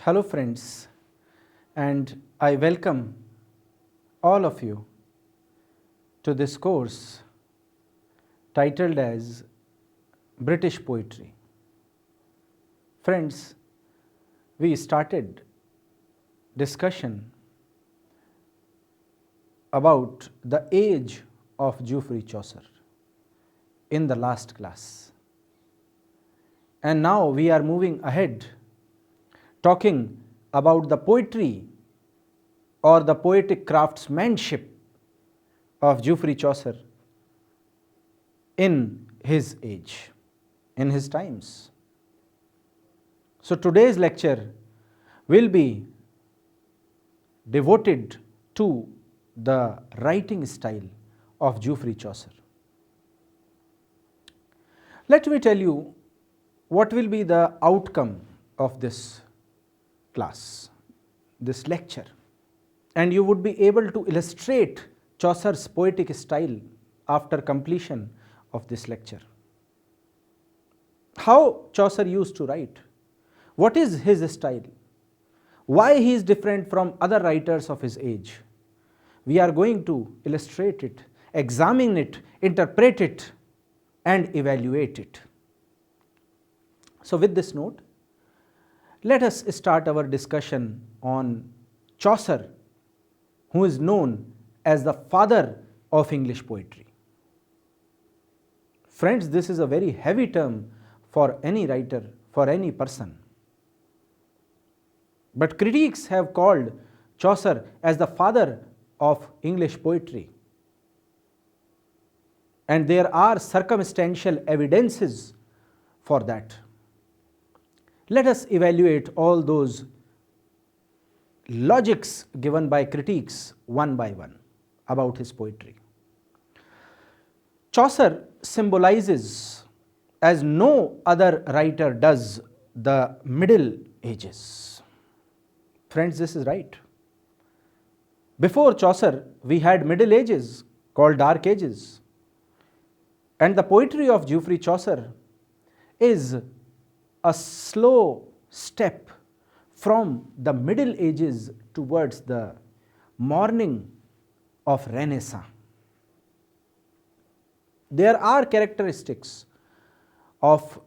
Hello friends, and I welcome all of you to this course titled as British Poetry. Friends, we started discussion about the age of Geoffrey Chaucer in the last class. And now we are moving ahead talking about the poetry or the poetic craftsmanship of Geoffrey Chaucer in his age, in his times. So today's lecture will be devoted to the writing style of Geoffrey Chaucer. Let me tell you what will be the outcome of this class, this lecture, and you would be able to illustrate Chaucer's poetic style after completion of this lecture. How Chaucer used to write, what is his style, why he is different from other writers of his age. We are going to illustrate it, examine it, interpret it, and evaluate it. So with this note, let us start our discussion on Chaucer, who is known as the father of English poetry. Friends, this is a very heavy term for any writer, for any person. But critics have called Chaucer as the father of English poetry. And there are circumstantial evidences for that. Let us evaluate all those logics given by critics one by one about his poetry. Chaucer symbolizes, as no other writer does, the Middle Ages. Friends, this is right. Before Chaucer, we had Middle Ages called Dark Ages. And the poetry of Geoffrey Chaucer is a slow step from the Middle Ages towards the morning of Renaissance. There are characteristics of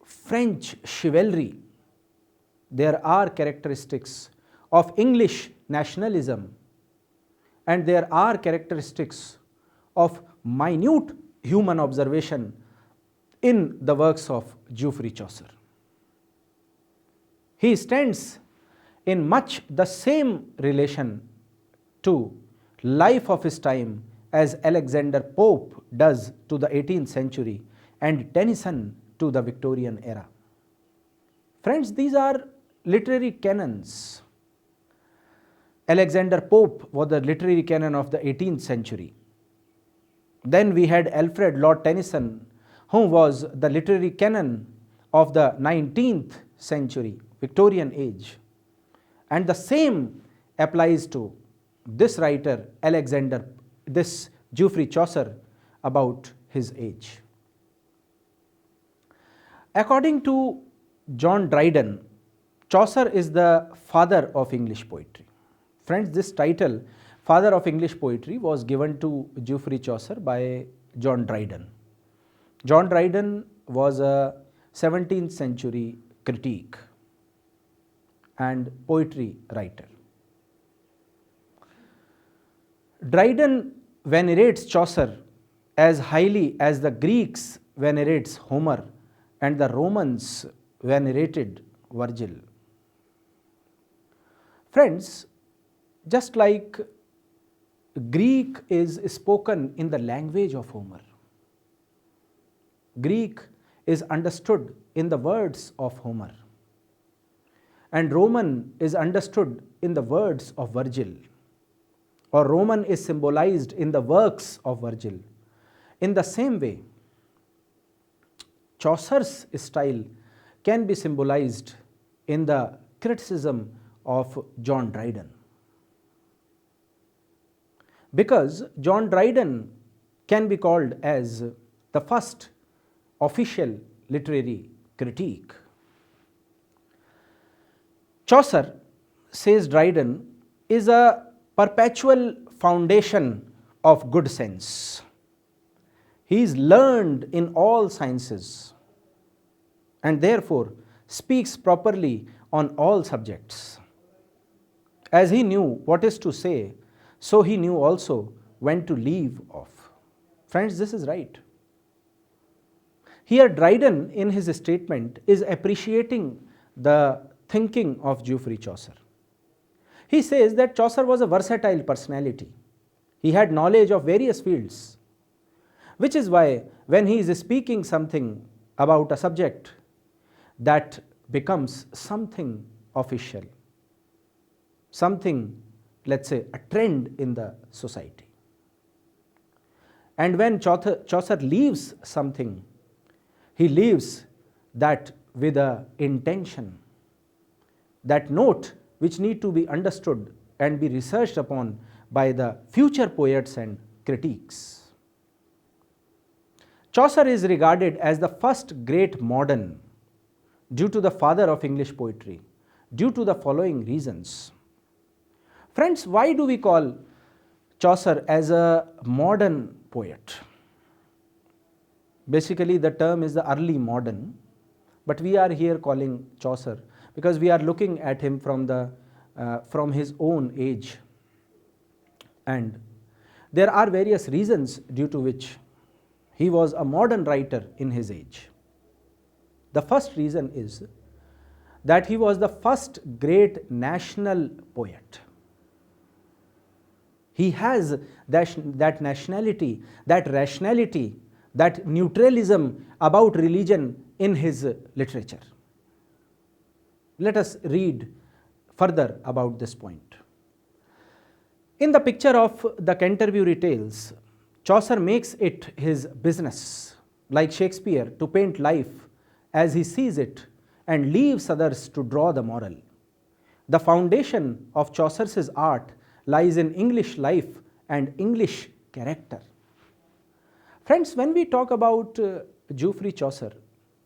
French chivalry. There are characteristics of English nationalism, and there are characteristics of minute human observation in the works of Geoffrey Chaucer. He stands in much the same relation to life of his time as Alexander Pope does to the 18th century and Tennyson to the Victorian era. Friends, these are literary canons. Alexander Pope was the literary canon of the 18th century. Then we had Alfred Lord Tennyson, who was the literary canon of the 19th century, Victorian age. And the same applies to this writer, this Geoffrey Chaucer, about his age. According to John Dryden, Chaucer is the father of English poetry. Friends, this title, Father of English Poetry, was given to Geoffrey Chaucer by John Dryden. John Dryden was a 17th century critic and poetry writer. Dryden venerates Chaucer as highly as the Greeks venerates Homer and the Romans venerated Virgil. Friends, just like Greek is spoken in the language of Homer, Greek is understood in the words of Homer, and Roman is understood in the words of Virgil, or Roman is symbolized in the works of Virgil. In the same way, Chaucer's style can be symbolized in the criticism of John Dryden. Because John Dryden can be called as the first official literary critique. Chaucer, says Dryden, is a perpetual foundation of good sense. He is learned in all sciences and therefore speaks properly on all subjects. As he knew what is to say, so he knew also when to leave off. Friends, this is right. Here Dryden in his statement is appreciating the thinking of Geoffrey Chaucer. He says that Chaucer was a versatile personality. He had knowledge of various fields, which is why when he is speaking something about a subject, that becomes something official, something, let's say, a trend in the society. And when Chaucer leaves something, he leaves that with an intention, that note which need to be understood and be researched upon by the future poets and critiques. Chaucer is regarded as the first great modern due to the father of English poetry, due to the following reasons. Friends, why do we call Chaucer as a modern poet? Basically, the term is the early modern, but we are here calling Chaucer because we are looking at him from his own age, and there are various reasons due to which he was a modern writer in his age. The first reason is that he was the first great national poet. He has that nationality, that rationality, that neutralism about religion in his literature. Let us read further about this point. In the picture of the Canterbury Tales, Chaucer makes it his business, like Shakespeare, to paint life as he sees it and leaves others to draw the moral. The foundation of Chaucer's art lies in English life and English character. Friends, when we talk about Geoffrey Chaucer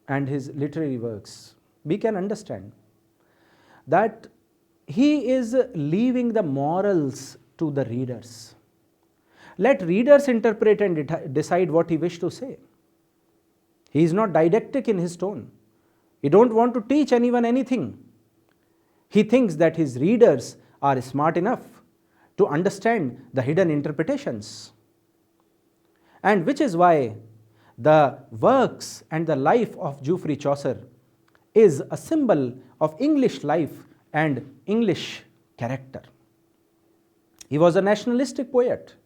and his literary works, we can understand that he is leaving the morals to the readers. Let readers interpret and decide what he wished to say. He is not didactic in his tone. He don't want to teach anyone anything. He thinks that his readers are smart enough to understand the hidden interpretations. And which is why the works and the life of Geoffrey Chaucer is a symbol of English life and English character. He was a nationalistic poet.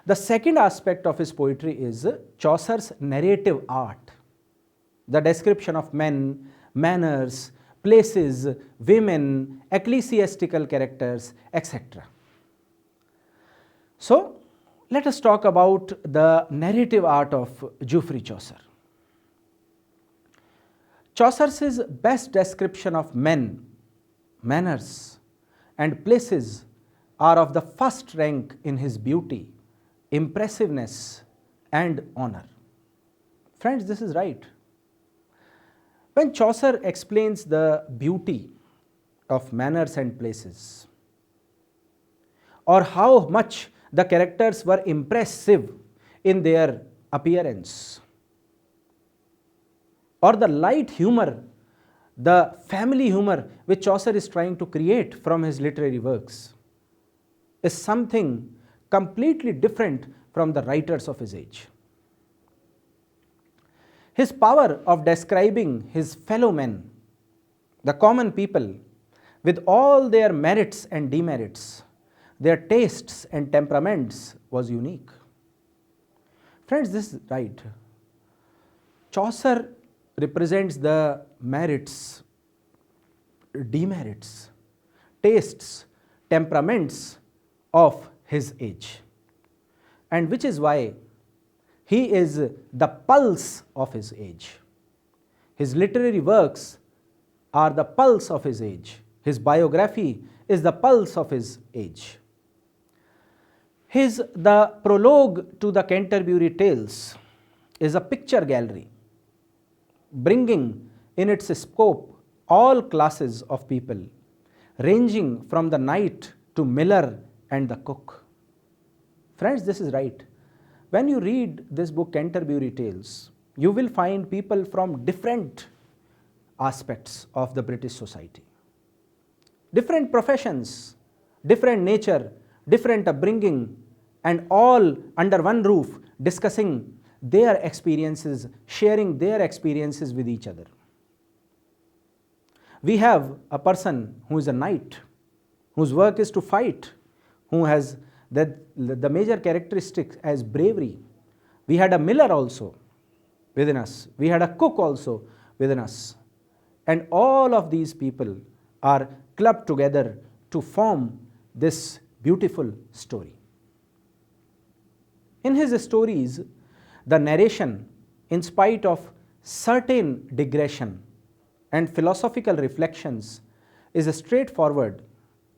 The second aspect of his poetry is Chaucer's narrative art, the description of men, manners, places, women, ecclesiastical characters, etc. So, let us talk about the narrative art of Geoffrey Chaucer. Chaucer's best description of men, manners, and places are of the first rank in his beauty, impressiveness, and honor. Friends, this is right. When Chaucer explains the beauty of manners and places, or how much the characters were impressive in their appearance, or the light humor, the family humor which Chaucer is trying to create from his literary works, is something completely different from the writers of his age. His power of describing his fellow men, the common people, with all their merits and demerits, their tastes and temperaments, was unique. Friends, this is right. Chaucer represents the merits, demerits, tastes, temperaments of his age, and which is why he is the pulse of his age. His literary works are the pulse of his age. His biography is the pulse of his age. The prologue to the Canterbury Tales is a picture gallery, bringing in its scope all classes of people, ranging from the knight to miller and the cook. Friends, this is right. When you read this book Canterbury Tales, you will find people from different aspects of the British society, different professions, different nature, different upbringing, and all under one roof discussing their experiences, sharing their experiences with each other. We have a person who is a knight, whose work is to fight, who has the major characteristic as bravery. We had a miller also within us. We had a cook also within us. And all of these people are clubbed together to form this beautiful story. In his stories, the narration, in spite of certain digression and philosophical reflections, is straightforward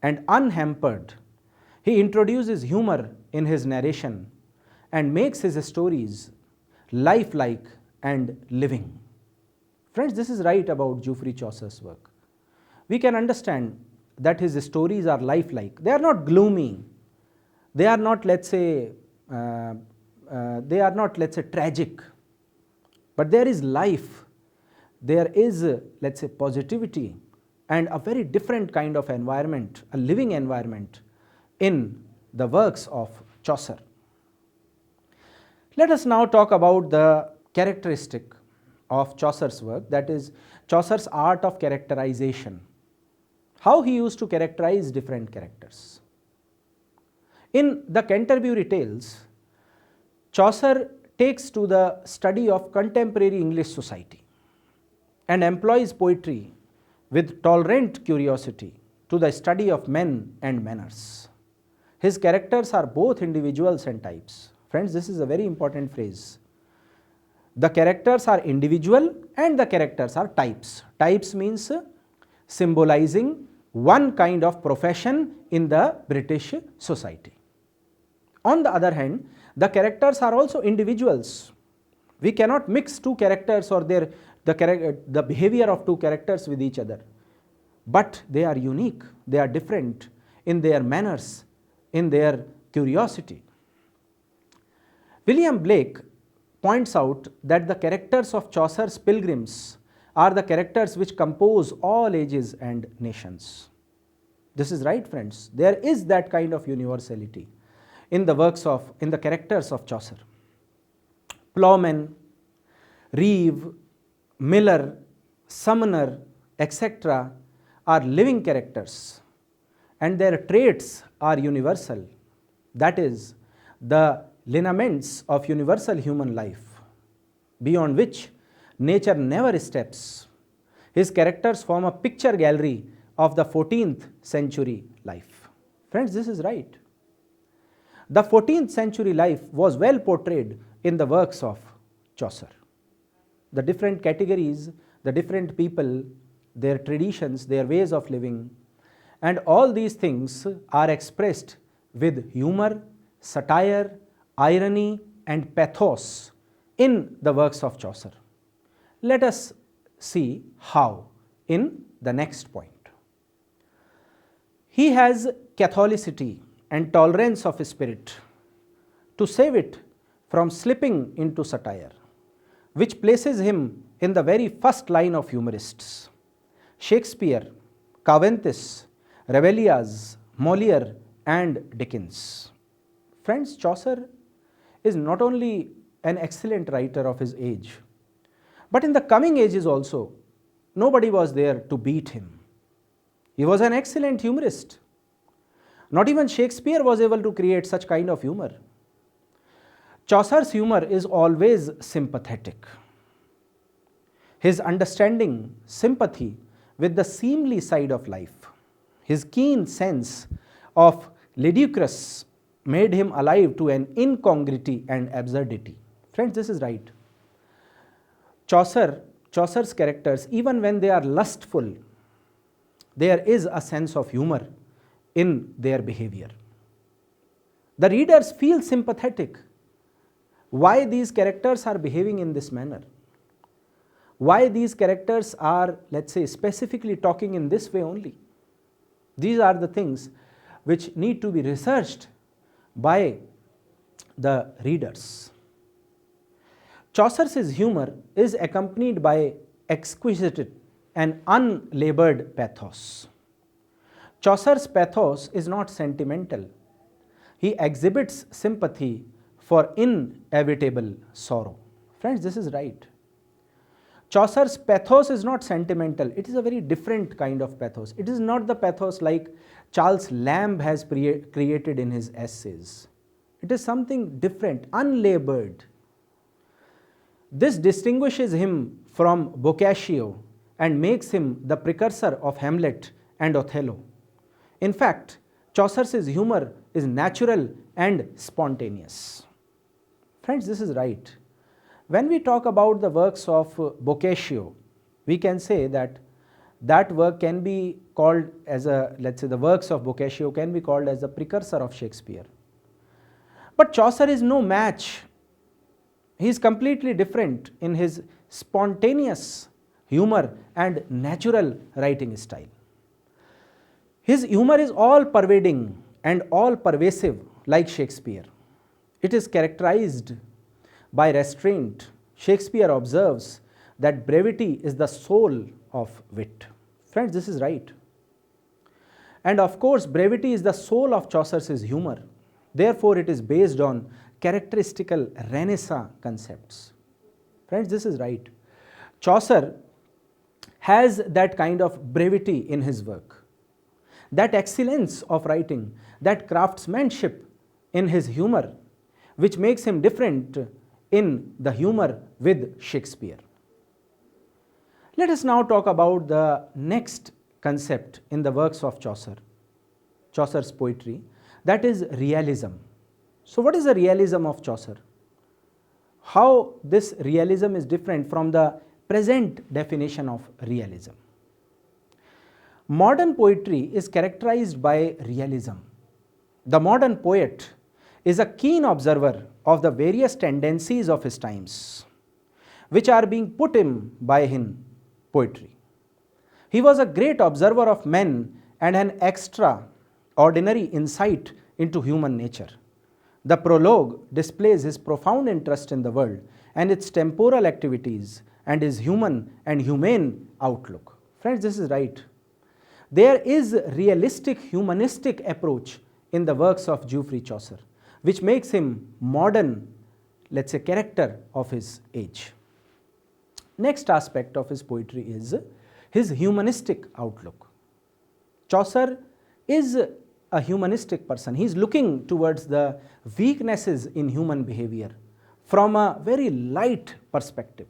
and unhampered. He introduces humor in his narration and makes his stories lifelike and living. Friends, this is right about Geoffrey Chaucer's work. We can understand that his stories are lifelike. They are not gloomy. They are not, let's say, tragic. But there is life. There is, let's say, positivity and a very different kind of environment, a living environment in the works of Chaucer. Let us now talk about the characteristic of Chaucer's work, that is Chaucer's art of characterization. How he used to characterize different characters. In the Canterbury Tales, Chaucer takes to the study of contemporary English society and employs poetry with tolerant curiosity to the study of men and manners. His characters are both individuals and types. Friends, this is a very important phrase. The characters are individual and the characters are types. Types means symbolizing one kind of profession in the British society. On the other hand, the characters are also individuals. We cannot mix two characters or the behavior of two characters with each other. But they are unique, they are different in their manners, in their curiosity. William Blake points out that the characters of Chaucer's pilgrims are the characters which compose all ages and nations. This is right, friends. There is that kind of universality in the characters of Chaucer. Plowman, reeve, miller, summoner, etc. are living characters and their traits are universal. That is, the lineaments of universal human life, beyond which nature never steps. His characters form a picture gallery of the 14th century life. Friends, this is right. The 14th century life was well portrayed in the works of Chaucer. The different categories, the different people, their traditions, their ways of living, and all these things are expressed with humor, satire, irony, and pathos in the works of Chaucer. Let us see how in the next point. He has catholicity and tolerance of spirit to save it from slipping into satire, which places him in the very first line of humorists. Shakespeare, Cervantes, Rabelais, Molière, and Dickens. Friends, Chaucer is not only an excellent writer of his age, but in the coming ages also, nobody was there to beat him. He was an excellent humorist. Not even Shakespeare was able to create such kind of humor. Chaucer's humor is always sympathetic. His understanding, sympathy with the seemly side of life, his keen sense of ludicrous made him alive to an incongruity and absurdity. Friends, this is right. Chaucer's characters, even when they are lustful, there is a sense of humor in their behavior. The readers feel sympathetic. Why these characters are behaving in this manner? Why these characters are, let's say, specifically talking in this way only? These are the things which need to be researched by the readers. Chaucer's humor is accompanied by exquisite and unlabored pathos. Chaucer's pathos is not sentimental. He exhibits sympathy for inevitable sorrow. Friends, this is right. Chaucer's pathos is not sentimental. It is a very different kind of pathos. It is not the pathos like Charles Lamb has created in his essays. It is something different, unlabored. This distinguishes him from Boccaccio and makes him the precursor of Hamlet and Othello. In fact, Chaucer's humor is natural and spontaneous. Friends, this is right. When we talk about the works of Boccaccio, we can say that that work can be called as a, let's say, the works of Boccaccio can be called as the precursor of Shakespeare. But Chaucer is no match. He is completely different in his spontaneous humor and natural writing style. His humor is all pervading and all pervasive like Shakespeare. It is characterized by restraint. Shakespeare observes that brevity is the soul of wit. Friends, this is right. And of course, brevity is the soul of Chaucer's humor. Therefore, it is based on characteristical Renaissance concepts. Friends, this is right. Chaucer has that kind of brevity in his work, that excellence of writing, that craftsmanship in his humor, which makes him different in the humor with Shakespeare. Let us now talk about the next concept in the works of Chaucer, Chaucer's poetry, that is realism. So what is the realism of Chaucer? How this realism is different from the present definition of realism? Modern poetry is characterized by realism. The modern poet is a keen observer of the various tendencies of his times, which are being put in by him poetry. He was a great observer of men and an extraordinary insight into human nature. The prologue displays his profound interest in the world and its temporal activities and his human and humane outlook. Friends, this is right. There is realistic, humanistic approach in the works of Geoffrey Chaucer, which makes him modern, let's say, character of his age. Next aspect of his poetry is his humanistic outlook. Chaucer is a humanistic person. He is looking towards the weaknesses in human behavior from a very light perspective.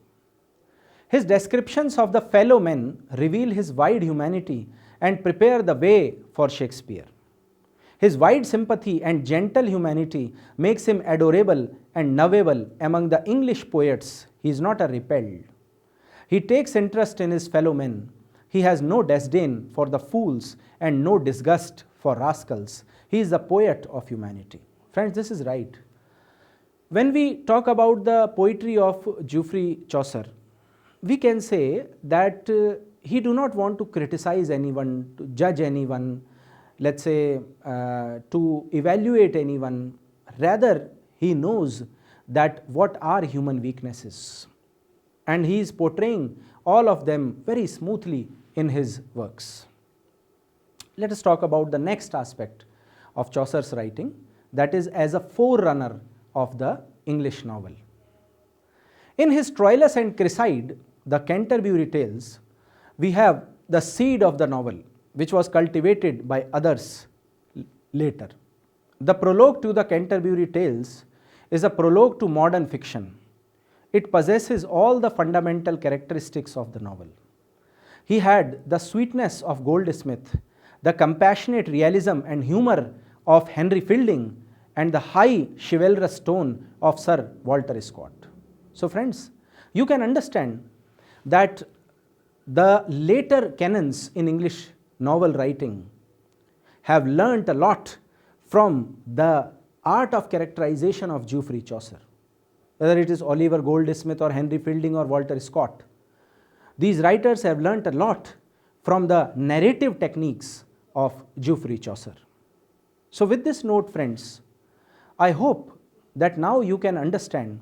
His descriptions of the fellow men reveal his wide humanity and prepare the way for Shakespeare. His wide sympathy and gentle humanity makes him adorable and lovable among the English poets. He is not a repelled. He takes interest in his fellow men. He has no disdain for the fools and no disgust for rascals. He is the poet of humanity. Friends, this is right. When we talk about the poetry of Geoffrey Chaucer, we can say that he do not want to criticize anyone, to judge anyone, let's say to evaluate anyone. Rather, he knows that what are human weaknesses, and he is portraying all of them very smoothly in his works. Let us talk about the next aspect of Chaucer's writing, that is as a forerunner of the English novel. In his Troilus and Cresside, the Canterbury Tales, we have the seed of the novel, which was cultivated by others later. The prologue to the Canterbury Tales is a prologue to modern fiction. It possesses all the fundamental characteristics of the novel. He had the sweetness of Goldsmith, the compassionate realism and humor of Henry Fielding, and the high chivalrous tone of Sir Walter Scott. So friends, you can understand that the later canons in English novel writing have learnt a lot from the art of characterization of Geoffrey Chaucer. Whether it is Oliver Goldsmith or Henry Fielding or Walter Scott, These writers have learnt a lot from the narrative techniques of Geoffrey Chaucer. So with this note, friends, I hope that now you can understand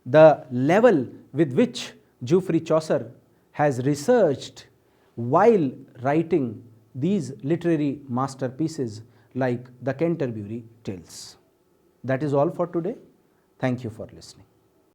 the level with which Geoffrey Chaucer has researched while writing these literary masterpieces like the Canterbury Tales. That is all for today. Thank you for listening.